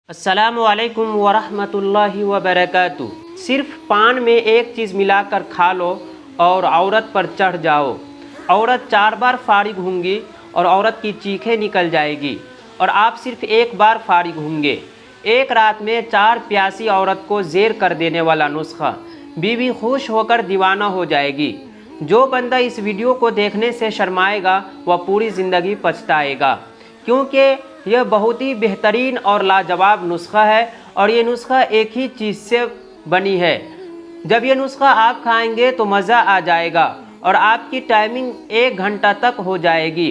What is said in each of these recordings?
अस्सलामु अलैकुम वरहमतुल्लाहि वबरकातुह। सिर्फ पान में एक चीज़ मिलाकर खा लो और औरत पर चढ़ जाओ। औरत 4 बार फारिग होंगी और औरत की चीखें निकल जाएगी और आप सिर्फ एक बार फारिग होंगे। एक रात में 4 प्यासी औरत को ज़ेर कर देने वाला नुस्खा। बीवी खुश होकर दीवाना हो जाएगी। जो बंदा इस वीडियो को देखने से शर्माएगा वह पूरी ज़िंदगी पछताएगा, क्योंकि यह बहुत ही बेहतरीन और लाजवाब नुस्खा है और ये नुस्खा एक ही चीज़ से बनी है। जब ये नुस्खा आप खाएंगे तो मज़ा आ जाएगा और आपकी टाइमिंग 1 घंटा तक हो जाएगी।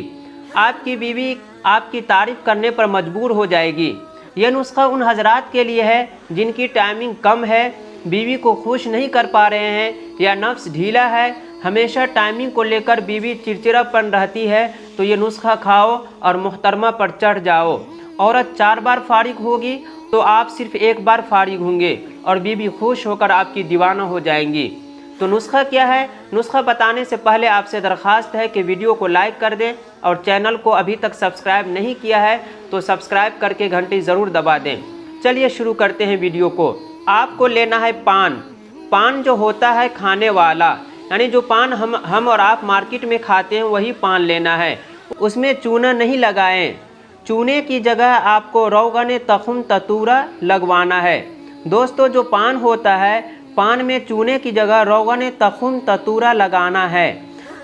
आपकी बीवी आपकी तारीफ़ करने पर मजबूर हो जाएगी। यह नुस्खा उन हजरात के लिए है जिनकी टाइमिंग कम है, बीवी को खुश नहीं कर पा रहे हैं या नफ्स ढीला है, हमेशा टाइमिंग को लेकर बीवी चिड़चिड़ापन रहती है, तो ये नुस्खा खाओ और मुहतरमा पर चढ़ जाओ। औरत 4 बार फारिग होगी तो आप सिर्फ 1 बार फारिग होंगे और बीवी खुश होकर आपकी दीवाना हो जाएंगी। तो नुस्खा क्या है? नुस्खा बताने से पहले आपसे दरख्वास्त है कि वीडियो को लाइक कर दें और चैनल को अभी तक सब्सक्राइब नहीं किया है तो सब्सक्राइब करके घंटी ज़रूर दबा दें। चलिए शुरू करते हैं वीडियो को। आपको लेना है पान। पान जो होता है खाने वाला, यानी जो पान हम और आप मार्केट में खाते हैं वही पान लेना है। उसमें चूना नहीं लगाएं। चूने की जगह आपको रोगन तखुम ततूरा लगवाना है। दोस्तों, जो पान होता है, पान में चूने की जगह रोगन तखुम ततूरा लगाना है।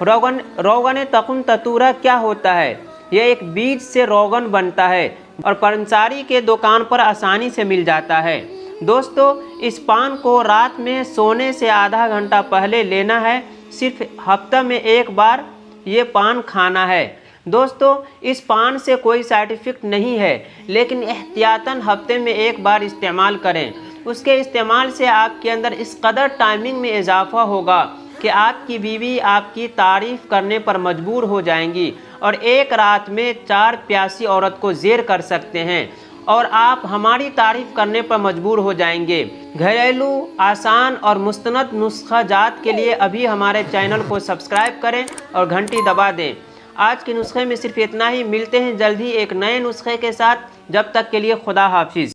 रोगन तखुम ततूरा क्या होता है? यह एक बीज से रोगन बनता है और पंसारी के दुकान पर आसानी से मिल जाता है। दोस्तों, इस पान को रात में सोने से आधा घंटा पहले लेना है। सिर्फ हफ्ते में 1 बार ये पान खाना है। दोस्तों, इस पान से कोई साइड इफ़ेक्ट नहीं है, लेकिन एहतियातन हफ्ते में 1 बार इस्तेमाल करें। उसके इस्तेमाल से आपके अंदर इस कदर टाइमिंग में इजाफा होगा कि आपकी बीवी आपकी तारीफ़ करने पर मजबूर हो जाएंगी और एक रात में 4 प्यासी औरत को ज़ेर कर सकते हैं और आप हमारी तारीफ़ करने पर मजबूर हो जाएंगे। घरेलू, आसान और मुस्तनद नुस्खा जात के लिए अभी हमारे चैनल को सब्सक्राइब करें और घंटी दबा दें। आज के नुस्खे में सिर्फ इतना ही। मिलते हैं जल्द ही एक नए नुस्खे के साथ। जब तक के लिए खुदा हाफिज़।